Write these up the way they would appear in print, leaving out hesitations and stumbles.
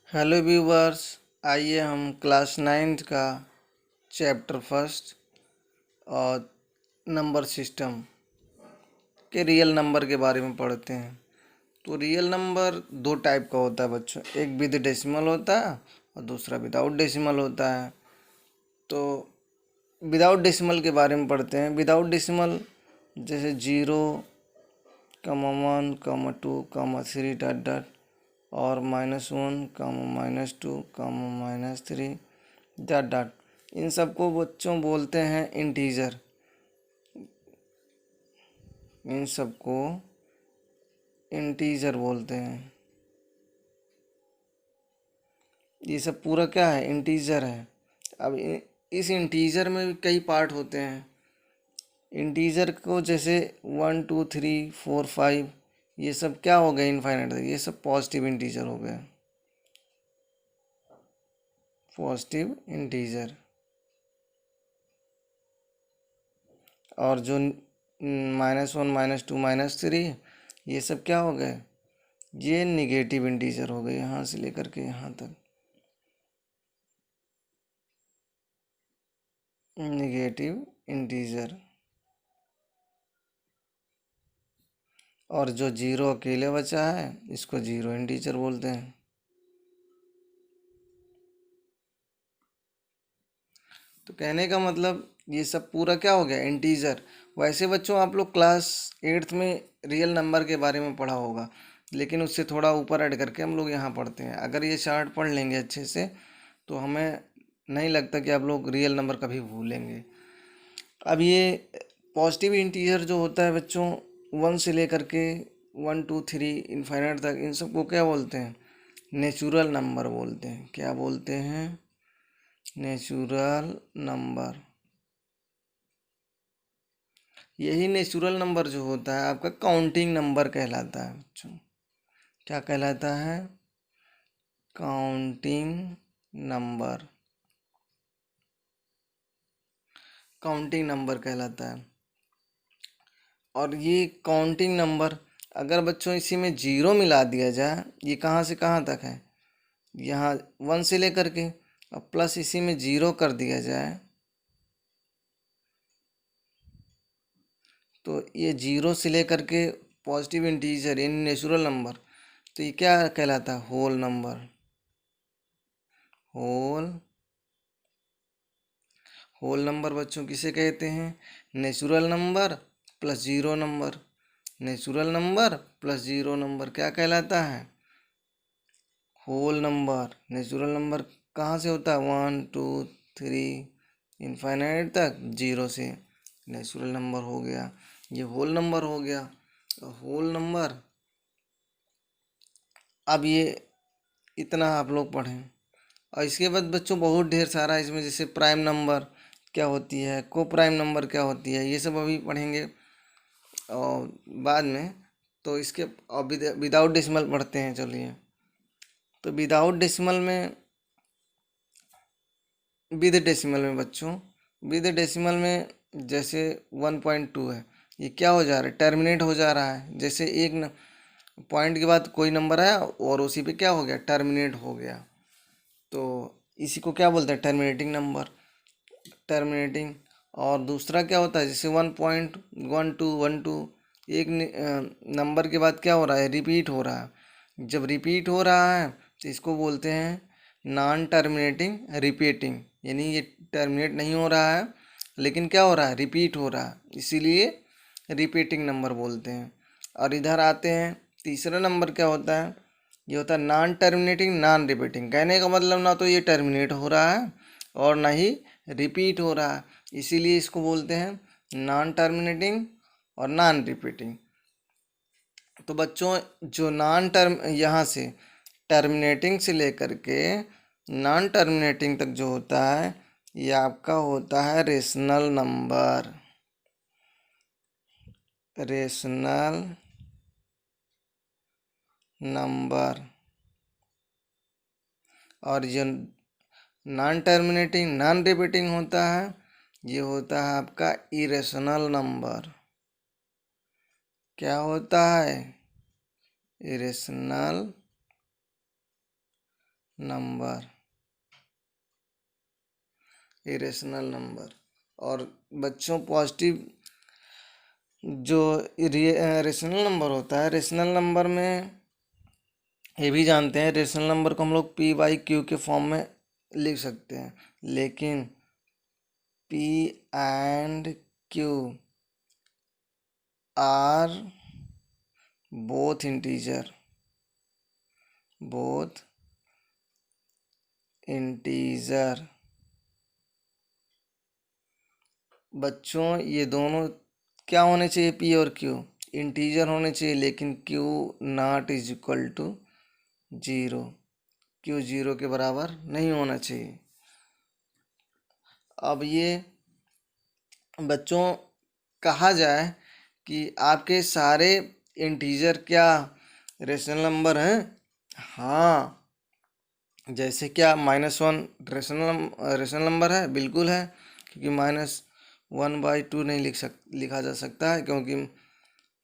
Hello viewers. आइए हम class ninth का चैप्टर फर्स्ट और नंबर सिस्टम के रियल नंबर के बारे में पढ़ते हैं। तो रियल नंबर दो टाइप का होता है बच्चों, एक विद डेसिमल होता है और दूसरा विदाउट डेसिमल होता है। तो विदाउट डेसिमल के बारे में पढ़ते हैं। विदाउट डेसिमल जैसे 0, 1, 2, 3 और -1, -2, -3 डॉट डॉट, इन सबको बच्चों बोलते हैं इंटीजर। इन सबको इंटीजर बोलते हैं। ये सब पूरा क्या है? इंटीजर है। अब इस इंटीजर में भी कई पार्ट होते हैं। इंटीजर को जैसे 1, 2, 3, 4, 5, ये सब क्या हो गए? इनफाइनाइट, ये सब पॉजिटिव इंटीजर हो गए। Positive integer. और जो -1, -2, -3, ये सब क्या हो गए? ये निगेटिव इंटीजर हो गए, यहाँ से लेकर के यहाँ तक निगेटिव इंटीजर। और जो जीरो अकेले बचा है इसको जीरो इंटीजर बोलते हैं। तो कहने का मतलब ये सब पूरा क्या हो गया? इंटीजर। वैसे बच्चों आप लोग क्लास एट्थ में रियल नंबर के बारे में पढ़ा होगा, लेकिन उससे थोड़ा ऊपर ऐड करके हम लोग यहाँ पढ़ते हैं। अगर ये चार्ट पढ़ लेंगे अच्छे से तो हमें नहीं लगता कि आप लोग रियल नंबर कभी भूलेंगे। अब ये पॉजिटिव इंटीजर जो होता है बच्चों, 1 से लेकर के 1, 2, 3 इनफाइनाइट तक, इन सबको क्या बोलते हैं? नेचुरल नंबर बोलते हैं। क्या बोलते हैं? Natural number. यही नेचुरल नंबर जो होता है आपका काउंटिंग नंबर कहलाता है बच्चों। क्या कहलाता है? Counting number. काउंटिंग नंबर कहलाता है। और ये काउंटिंग नंबर अगर बच्चों इसी में जीरो मिला दिया जाए, ये कहाँ से कहाँ तक है? यहाँ 1 से लेकर के, अब प्लस इसी में जीरो कर दिया जाए तो ये जीरो से लेकर के पॉजिटिव इंटीजर यानी नेचुरल नंबर, तो ये क्या कहलाता है? Whole number. Whole whole number बच्चों किसे कहते हैं? Natural number plus zero number. Natural number plus zero number क्या कहलाता है? Whole number. नेचुरल नंबर कहाँ से होता है? 1, 2, 3 इनफाइनाइट तक, जीरो से नेचुरल नंबर हो गया। ये होल नंबर हो गया। Whole number. अब ये इतना आप लोग पढ़ें। और इसके बाद बच्चों बहुत ढेर सारा इसमें, जैसे प्राइम नंबर क्या होती है, को प्राइम नंबर क्या होती है, ये सब अभी पढ़ेंगे और बाद में। तो इसके अब विदाउट डेसिमल पढ़ते हैं। चलिए, तो विदाउट डेसिमल में, विद डेसिमल में बच्चों, विद डेसिमल में जैसे 1.2 है, ये क्या हो जा रहा है? टर्मिनेट हो जा रहा है। जैसे एक पॉइंट के बाद कोई नंबर आया और उसी पे क्या हो गया? टर्मिनेट हो गया। तो इसी को क्या बोलते हैं? Terminating number. टर्मिनेटिंग। और दूसरा क्या होता है? जैसे 1.12 एक नंबर के बाद क्या हो रहा है? रिपीट हो रहा है। जब रिपीट हो रहा है तो इसको बोलते हैं नॉन टर्मिनेटिंग रिपीटिंग, यानी ये टर्मिनेट नहीं हो रहा है लेकिन क्या हो रहा है? रिपीट हो रहा है, इसीलिए रिपीटिंग नंबर बोलते हैं। और इधर आते हैं, तीसरा नंबर क्या होता है? ये होता है नॉन टर्मिनेटिंग नॉन रिपीटिंग। कहने का मतलब ना तो ये टर्मिनेट हो रहा है और ना ही रिपीट हो रहा है, इसीलिए इसको बोलते हैं नॉन टर्मिनेटिंग और नॉन रिपीटिंग। तो बच्चों जो नॉन टर्म, यहाँ से टर्मिनेटिंग से लेकर के नॉन टर्मिनेटिंग तक जो होता है, ये आपका होता है रेशनल नंबर। Rational number. और जो नॉन टर्मिनेटिंग नॉन रिपीटिंग होता है, ये होता है आपका इरेशनल नंबर। क्या होता है? Irrational number, irrational number. और बच्चों पॉजिटिव जो रेशनल नंबर होता है, रेशनल नंबर में ये भी जानते हैं, रेशनल नंबर को हम लोग पी बाई क्यू के फॉर्म में लिख सकते हैं, लेकिन P and Q R both integer, both integer. बच्चों ये दोनों क्या होने चाहिए, पी और क्यू इंटीजर होने चाहिए, लेकिन Q not is equal to zero, Q zero के बराबर नहीं होना चाहिए। अब ये बच्चों कहा जाए कि आपके सारे इंटीजर क्या रेशनल नंबर हैं? हाँ, जैसे क्या -1 रेशनल नंबर है, बिल्कुल है, क्योंकि -1/2 नहीं लिखा जा सकता है, क्योंकि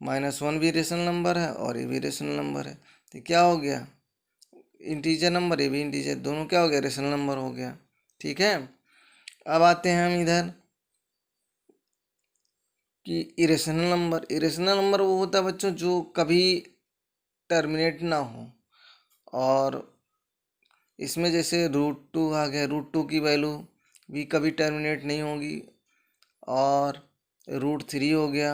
-1 भी रेशनल नंबर है और ये भी रेशनल नंबर है। तो क्या हो गया, इंटीजर नंबर, ये भी इंटीजर, दोनों क्या हो गया, रेशनल नंबर हो गया। ठीक है, अब आते हैं हम इधर कि इरेशनल नंबर वो होता है बच्चों जो कभी टर्मिनेट ना हो। और इसमें जैसे √2 आ गया, √2 की वैल्यू भी कभी टर्मिनेट नहीं होगी। और √3 हो गया,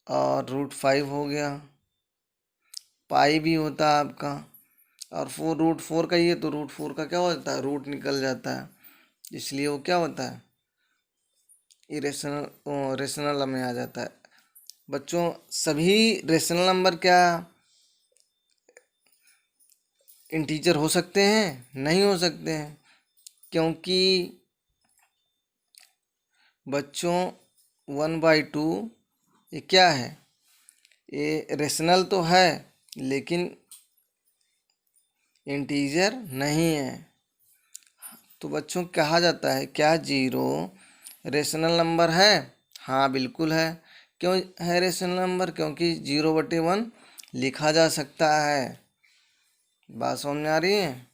और √5 हो गया, पाई भी होता है आपका। और √4 का ही है, तो √4 का क्या होता है, रूट निकल जाता है, इसलिए वो क्या होता है, रेशनल में आ जाता है। बच्चों सभी रेशनल नंबर क्या इंटीजर हो सकते हैं? नहीं हो सकते हैं, क्योंकि बच्चों 1/2 ये क्या है, ये रेशनल तो है लेकिन इंटीजर नहीं है। तो बच्चों कहा जाता है क्या जीरो रेशनल नंबर है? हाँ बिल्कुल है। क्यों है रेशनल नंबर? क्योंकि 0/1 लिखा जा सकता है। बात समझ में आ रही है?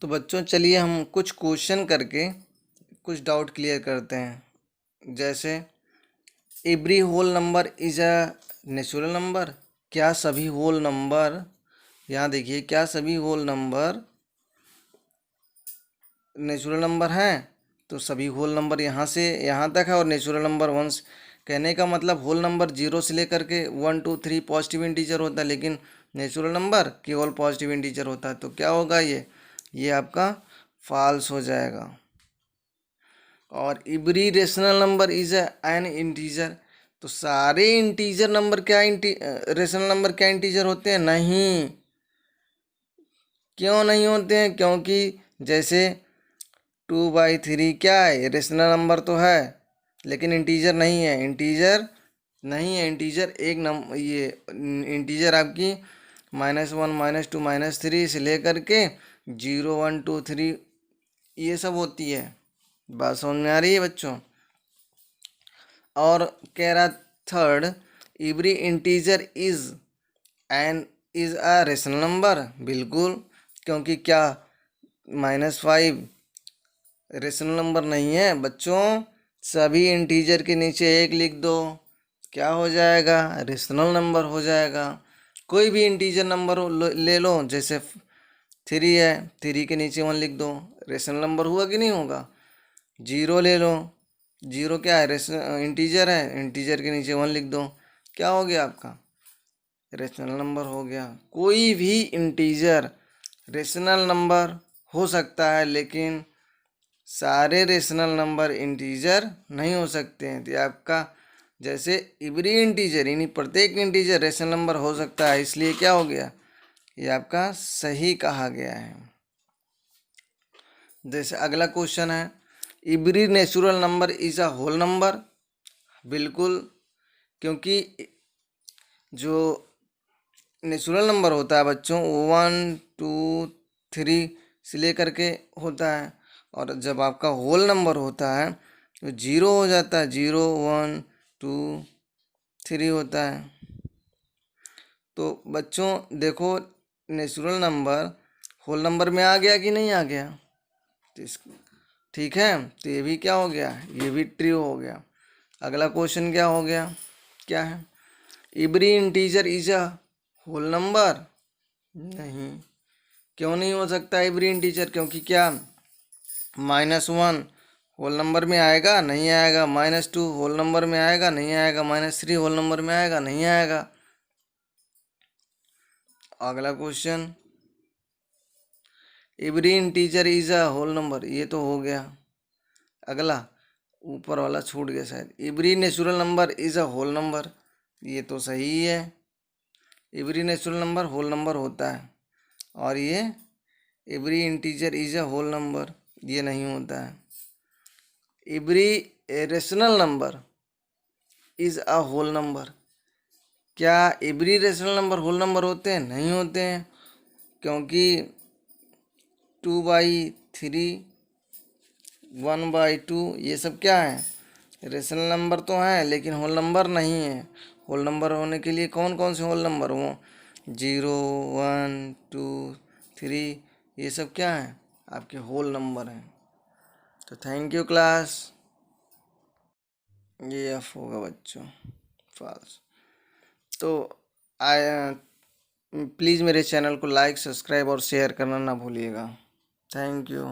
तो बच्चों चलिए हम कुछ क्वेश्चन करके कुछ डाउट क्लियर करते हैं। जैसे every whole number is a natural number, क्या सभी होल नंबर, यहाँ देखिए, क्या सभी होल नंबर नेचुरल नंबर हैं? तो सभी होल नंबर यहाँ से यहाँ तक है, और नेचुरल नंबर वंस कहने का मतलब होल नंबर 0 से लेकर के 1 2 3 पॉजिटिव इंटीजर होता है, लेकिन नेचुरल नंबर केवल पॉजिटिव इंटीजर होता है। तो क्या होगा, ये आपका फॉल्स हो जाएगा। और every rational number is an integer, तो सारे इंटीजर नंबर क्या रेशनल नंबर क्या इंटीजर होते हैं? नहीं। क्यों नहीं होते हैं? क्योंकि जैसे 2/3 क्या है, रेशनल नंबर तो है लेकिन इंटीजर नहीं है, इंटीजर नहीं है। इंटीजर एक नंबर, ये इंटीजर आपकी -1 -2 -3 से लेकर के 0 1 2 3 ये सब होती है। बात समझ में आ रही है बच्चों? और कह रहा third, every integer is a rational number, बिल्कुल, क्योंकि क्या -5 रेशनल नंबर नहीं है बच्चों। सभी इंटीजर के नीचे 1 लिख दो, क्या हो जाएगा, रेशनल नंबर हो जाएगा। कोई भी इंटीजर नंबर ले लो, जैसे 3 है, 3 के नीचे 1 लिख दो, रेशनल नंबर हुआ कि नहीं होगा। 0 ले लो, 0 क्या है, इंटीजर है, इंटीजर के नीचे 1 लिख दो, क्या हो गया आपका, रेशनल नंबर हो गया। कोई भी इंटीजर रेशनल नंबर हो सकता है, लेकिन सारे रेशनल नंबर इंटीजर नहीं हो सकते हैं। तो ये आपका जैसे एवरी इंटीजर यानी प्रत्येक इंटीजर रेशनल नंबर हो सकता है, इसलिए क्या हो गया, ये आपका सही कहा गया है। जैसे अगला क्वेश्चन है, every natural number is a whole number, बिल्कुल, क्योंकि जो नेचुरल नंबर होता है बच्चों 1 2 3 से लेकर के होता है, और जब आपका होल नंबर होता है तो 0 हो जाता है, 0 1 2 3 होता है। तो बच्चों देखो, नेचुरल नंबर होल नंबर में आ गया कि नहीं आ गया? तो इस ठीक है, तो ये भी क्या हो गया, ये भी ट्रू हो गया। अगला क्वेश्चन क्या हो गया, क्या है? Every integer is a whole number? नहीं, क्यों नहीं हो सकता एवरी इंटीजर? क्योंकि क्या -1 होल नंबर में आएगा? नहीं आएगा। -2 होल नंबर में आएगा? नहीं आएगा। -3 होल नंबर में आएगा? नहीं आएगा। अगला question, every integer is a whole number, ये तो हो गया। अगला ऊपर वाला छूट गया शायद, every natural number is a whole number, ये तो सही है। Every natural number whole number होता है। और ये every integer is a whole number, ये नहीं होता है। Every rational number is a whole number, क्या every rational number whole number होते हैं? नहीं होते हैं, क्योंकि 2/3, 1/2 ये सब क्या है, रेशनल नंबर तो हैं लेकिन होल नंबर नहीं है। होल नंबर होने के लिए कौन कौन से होल नंबर हो, 0, 1, 2, 3, ये सब क्या है, आपके होल नंबर हैं। तो थैंक यू क्लास। ये एफ होगा बच्चों, फॉल्स। तो आया, प्लीज़ मेरे चैनल को लाइक, सब्सक्राइब और शेयर करना ना भूलिएगा। Thank you.